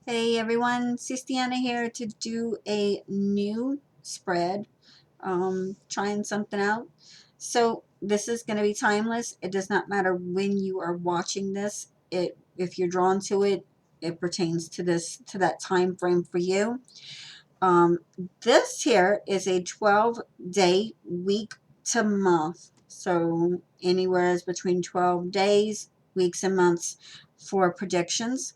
Hey everyone, Siestiana here to do a new spread, trying something out. So this is going to be timeless. It does not matter when you are watching this. If you're drawn to it, it pertains to that time frame for you. Um, this here is a 12-day week to month. So anywhere is between 12 days, weeks, and months for predictions.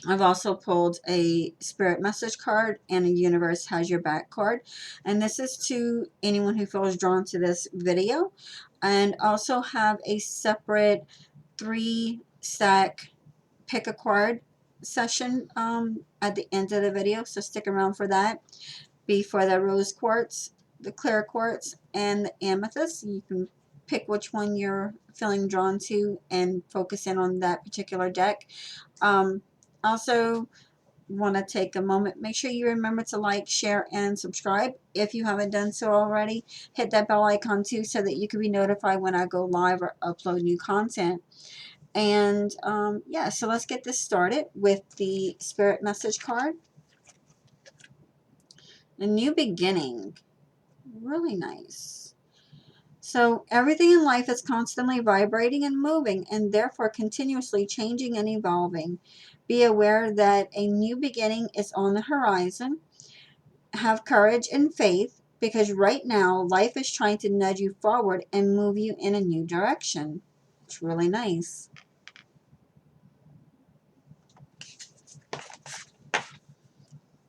I've also pulled a spirit message card and a universe has your back card. And this is to anyone who feels drawn to this video. And also have a separate 3-stack pick a card session at the end of the video. So stick around for that. Before the rose quartz, the clear quartz, and the amethyst. You can pick which one you're feeling drawn to and focus in on that particular deck. Also, want to take a moment, make sure you remember to like, share, and subscribe if you haven't done so already. Hit that bell icon too so that you can be notified when I go live or upload new content. And yeah, so let's get this started with the spirit message card. A new beginning. Really nice. So everything in life is constantly vibrating and moving and therefore continuously changing and evolving. Be aware that a new beginning is on the horizon. Have courage and faith because right now life is trying to nudge you forward and move you in a new direction. It's really nice.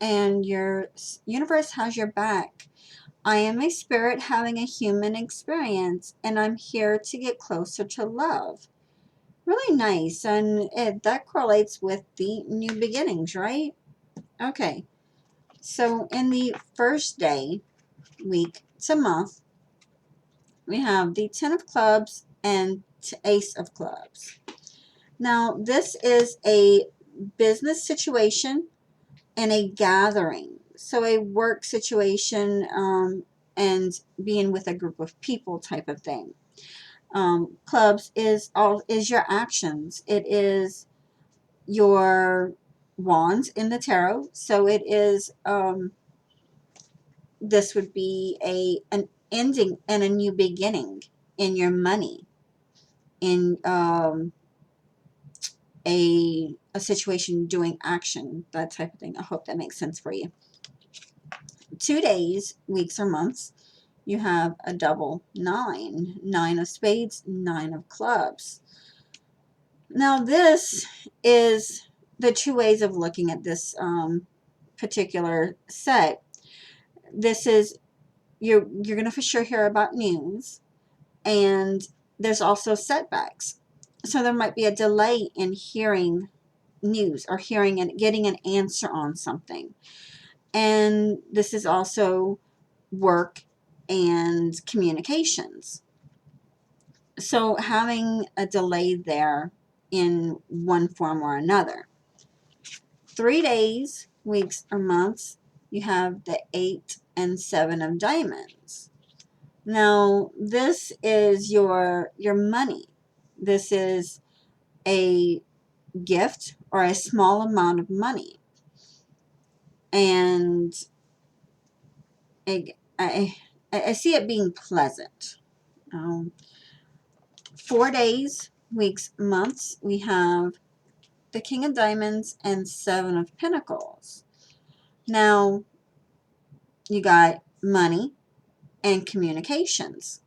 And your universe has your back. I am a spirit having a human experience and I'm here to get closer to love. Really nice, and that correlates with the new beginnings, right? Okay, so in the first day, week to month, we have the 10 of clubs and ace of clubs. Now, this is a business situation and a gathering, so a work situation and being with a group of people type of thing. Clubs is your actions. It is your wands in the tarot. So it is this would be an ending and a new beginning in your money, in a situation doing action, that type of thing. I hope that makes sense for you. 2 days, weeks, or months, you have a double 9 of spades, 9 of clubs. Now this is the two ways of looking at this particular set. This is, you're going to for sure hear about news, and there's also setbacks. So there might be a delay in hearing news or hearing and getting an answer on something. And this is also work and communications. So having a delay there in one form or another. 3 days, weeks, or months, you have the 8 and 7 of diamonds. Now, this is your money. This is a gift or a small amount of money. And I see it being pleasant. 4 days, weeks, months, we have the King of Diamonds and 7 of Pentacles. Now, you got money and communications.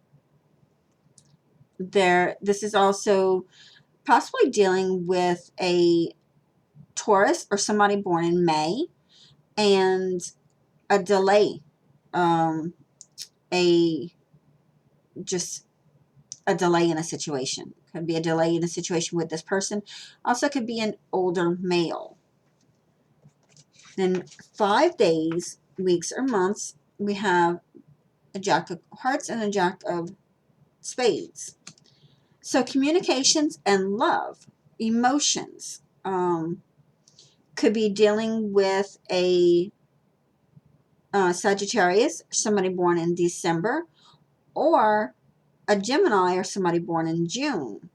This is also possibly dealing with a Taurus or somebody born in May, and a delay, a just a delay in a situation. Could be a delay in a situation with this person. Also could be an older male. Then 5 days, weeks, or months, we have a Jack of Hearts and a Jack of Spades. So communications and love, emotions, could be dealing with a Sagittarius, somebody born in December, or a Gemini or somebody born in June.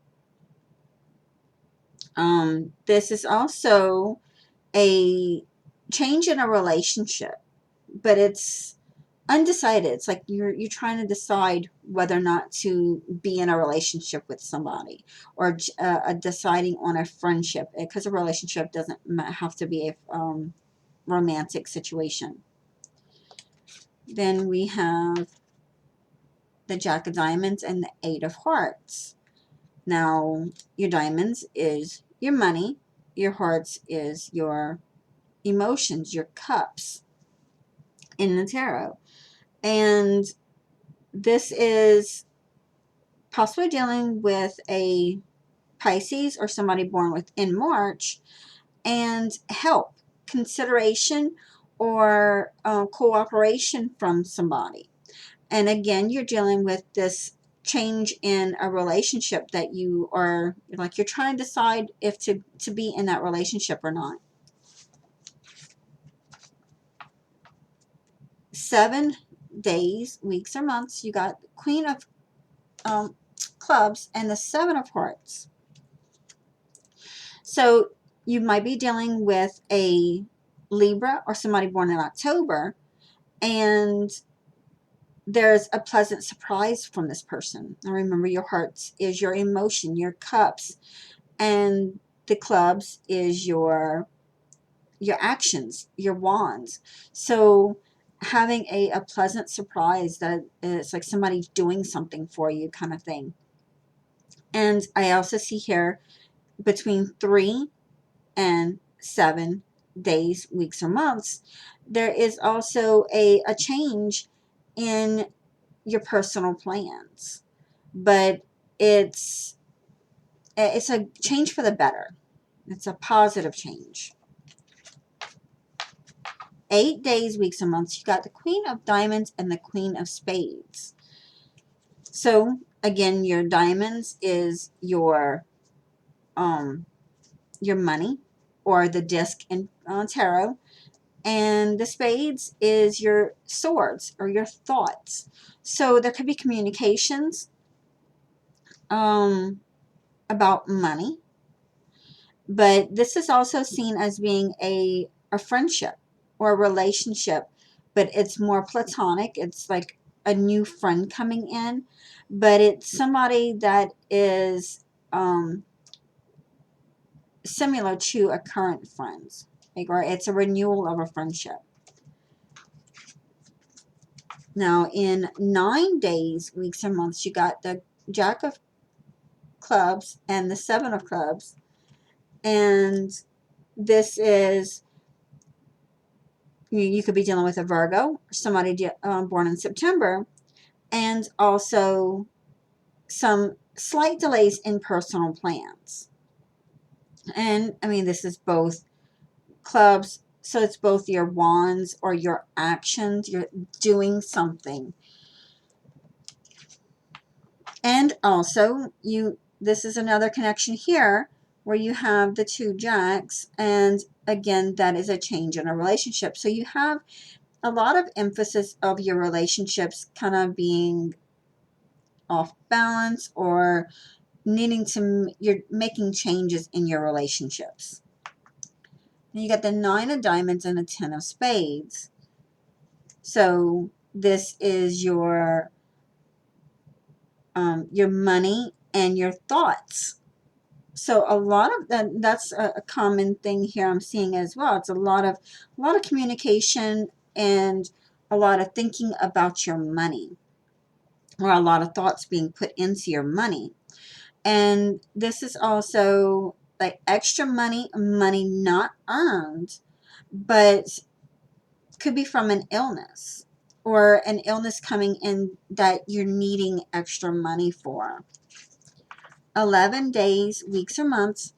This is also a change in a relationship, but it's undecided. It's like you're trying to decide whether or not to be in a relationship with somebody, or deciding on a friendship, because a relationship doesn't have to be a romantic situation. Then we have the Jack of Diamonds and the Eight of Hearts. Now, your diamonds is your money, your hearts is your emotions, your cups in the tarot. And this is possibly dealing with a Pisces or somebody born within March, and help, consideration, or cooperation from somebody. And again, you're dealing with this change in a relationship that you are, like, you're trying to decide if to be in that relationship or not. 7 days, weeks, or months, you got the Queen of Clubs and the Seven of Hearts. So you might be dealing with a Libra or somebody born in October, and there's a pleasant surprise from this person. Now remember, your hearts is your emotion, your cups, and the clubs is your actions, your wands. So having a pleasant surprise that it's like somebody's doing something for you, kind of thing. And I also see here between 3 and 7 days, weeks, or months, there is also a change in your personal plans, but it's a change for the better. It's a positive change. 8 days, weeks, and months, you got the Queen of Diamonds and the Queen of Spades. So again, your diamonds is your money, or the disc in tarot, and the spades is your swords or your thoughts. So there could be communications about money, but this is also seen as being a friendship or a relationship, but it's more platonic. It's like a new friend coming in, but it's somebody that is similar to a current friend, like, or it's a renewal of a friendship. Now, in 9 days, weeks, and months, you got the Jack of Clubs and the Seven of Clubs. And this is, you could be dealing with a Virgo, somebody born in September, and also some slight delays in personal plans. And, I mean, this is both clubs, so it's both your wands or your actions. You're doing something. And also, this is another connection here where you have the 2 jacks, and again, that is a change in a relationship. So you have a lot of emphasis of your relationships kind of being off balance, or you're making changes in your relationships. And you got the 9 of Diamonds and the 10 of Spades. So this is your money and your thoughts. So a lot of that's a common thing here I'm seeing as well. It's a lot of communication, and a lot of thinking about your money, or a lot of thoughts being put into your money. And this is also like extra money not earned, but could be from an illness, or an illness coming in that you're needing extra money for. 11 days, weeks, or months,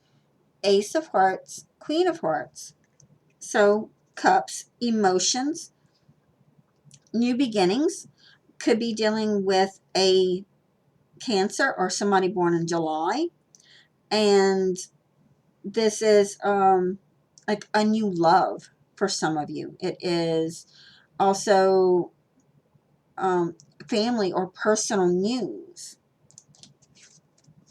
Ace of Hearts, Queen of Hearts. So cups, emotions, new beginnings. Could be dealing with a Cancer or somebody born in July. And this is like a new love for some of you. It is also family or personal news.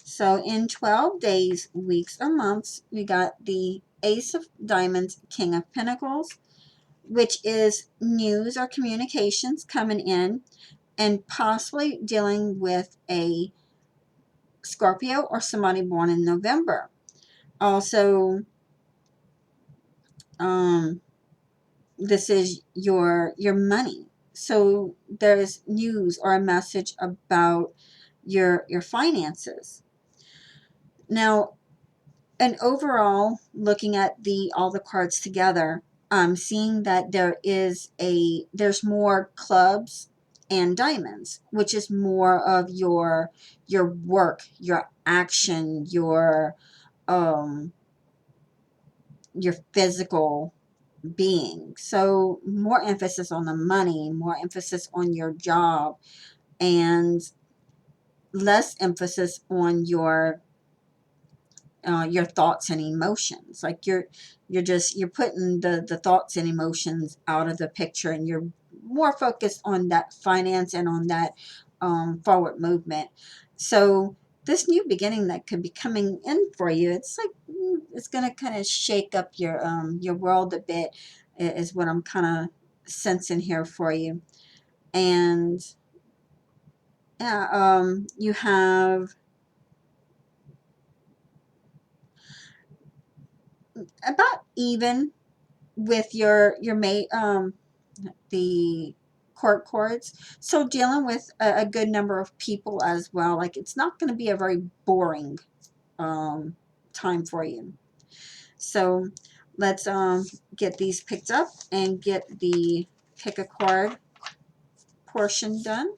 So in 12 days, weeks, or months, we got the Ace of Diamonds, King of Pentacles, which is news or communications coming in and possibly dealing with a Scorpio or somebody born in November. Also, this is your money. So there's news or a message about your finances. Now, and overall, looking at all the cards together, I'm seeing that there's more clubs and diamonds, which is more of your work, your action, your physical being. So more emphasis on the money, more emphasis on your job, and less emphasis on your thoughts and emotions. Like you're putting the thoughts and emotions out of the picture, and you're more focused on that finance and on that forward movement. So this new beginning that could be coming in for you, it's like it's gonna kind of shake up your world a bit, is what I'm kind of sensing here for you. And yeah, you have about even with your mate, the court cords. So dealing with a good number of people as well. Like it's not going to be a very boring time for you. So let's get these picked up and get the pick a card portion done.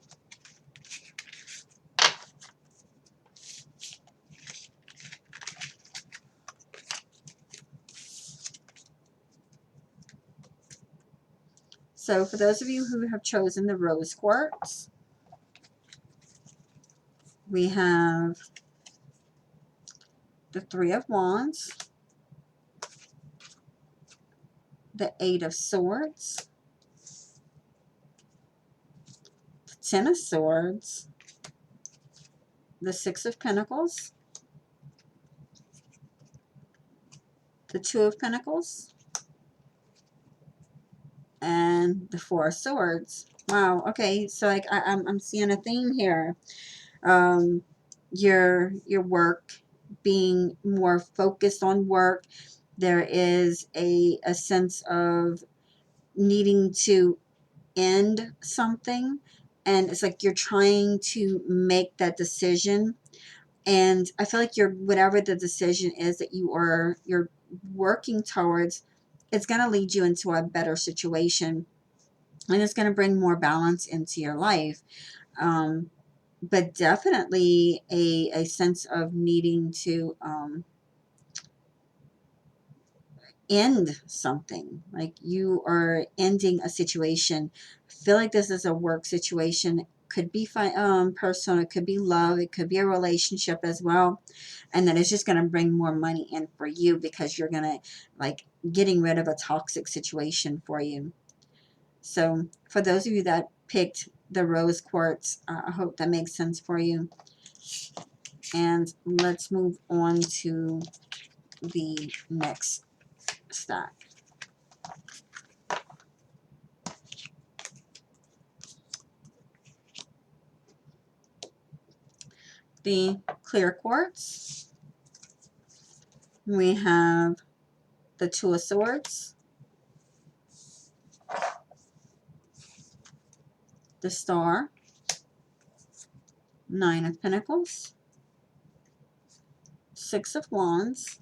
So for those of you who have chosen the rose quartz, we have the Three of Wands, the Eight of Swords, the Ten of Swords, the Six of Pentacles, the Two of Pentacles, and the Four of Swords. Wow. Okay. So like I'm seeing a theme here. Um, your work, being more focused on work. There is a sense of needing to end something, and it's like you're trying to make that decision. And I feel like whatever the decision is that you're working towards, it's going to lead you into a better situation, and it's going to bring more balance into your life. But definitely a sense of needing to end something. Like you are ending a situation. I feel like this is a work situation. Could be personal. It could be love. It could be a relationship as well. And then it's just going to bring more money in for you because you're going to like getting rid of a toxic situation for you. So for those of you that picked the rose quartz, I hope that makes sense for you. And let's move on to the next stack. The clear quartz. We have the Two of Swords, the Star, Nine of Pentacles, Six of Wands,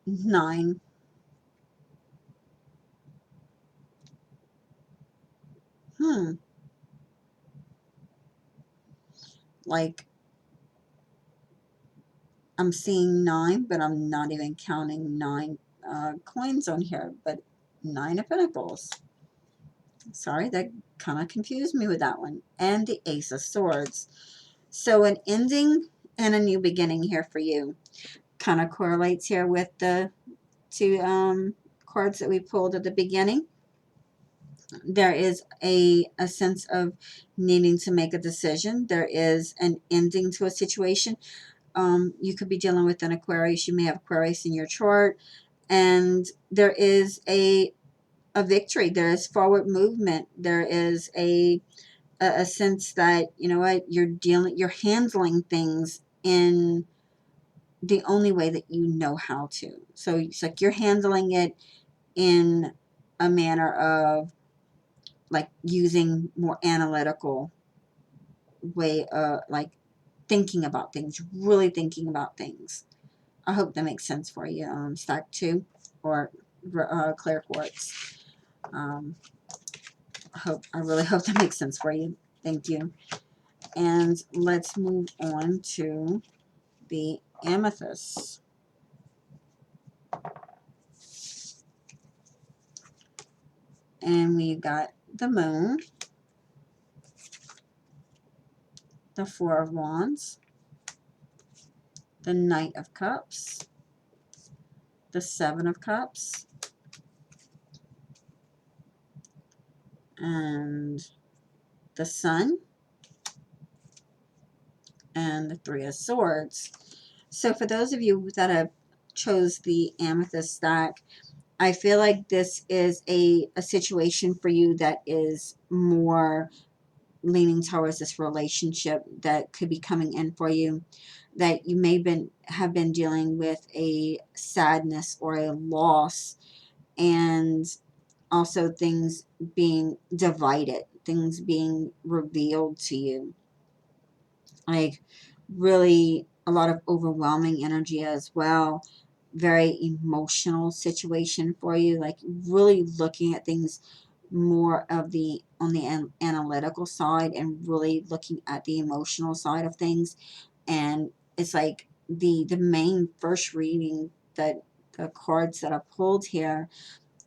Nine. Like I'm seeing 9, but I'm not even counting 9 coins on here, but Nine of Pentacles. Sorry, that kind of confused me with that one. And the Ace of Swords. So an ending and a new beginning here for you. Kind of correlates here with the two cards that we pulled at the beginning. There is a sense of needing to make a decision. There is an ending to a situation. you could be dealing with an Aquarius. You may have Aquarius in your chart, and there is a victory. There is forward movement. There is a sense that, you know what, you're handling things in the only way that you know how to. So it's like you're handling it in a manner of like using more analytical way, like thinking about things, really thinking about things. I hope that makes sense for you. Stack 2 or clear quartz. Um, I really hope that makes sense for you. Thank you. And let's move on to the amethyst. And we got the moon, the 4 of wands, the knight of cups, the 7 of cups, and the sun, and the 3 of swords. So for those of you that have chose the amethyst stack, I feel like this is a situation for you that is more leaning towards this relationship that could be coming in for you, that you may have been dealing with a sadness or a loss, and also things being divided, things being revealed to you, like really a lot of overwhelming energy as well. Very emotional situation for you, like really looking at things more of the on the analytical side and really looking at the emotional side of things. And it's like the main first reading, that the cards that I pulled here,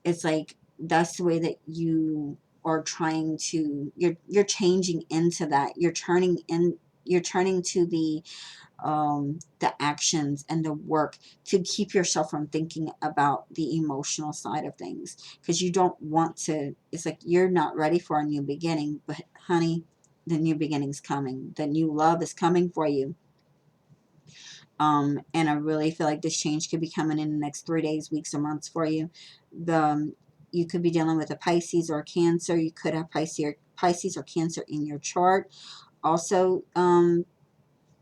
it's like that's the way that you are trying to, you're changing into that, you're turning to the actions and the work to keep yourself from thinking about the emotional side of things, because you don't want to, it's like you're not ready for a new beginning, but honey, the new beginning's coming, the new love is coming for you. And I really feel like this change could be coming in the next 3 days, weeks, or months for you. You could be dealing with a Pisces or a Cancer. You could have Pisces or Cancer in your chart. Also,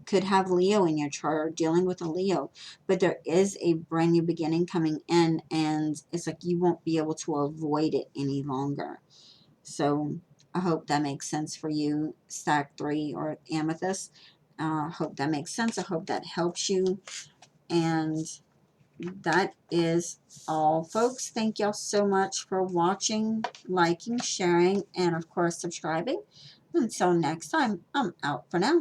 could have Leo in your chart or dealing with a Leo. But there is a brand new beginning coming in, and it's like you won't be able to avoid it any longer. So I hope that makes sense for you, stack 3 or amethyst. I hope that makes sense. I hope that helps you. And that is all, folks. Thank y'all so much for watching, liking, sharing, and of course subscribing. Until next time, I'm out for now.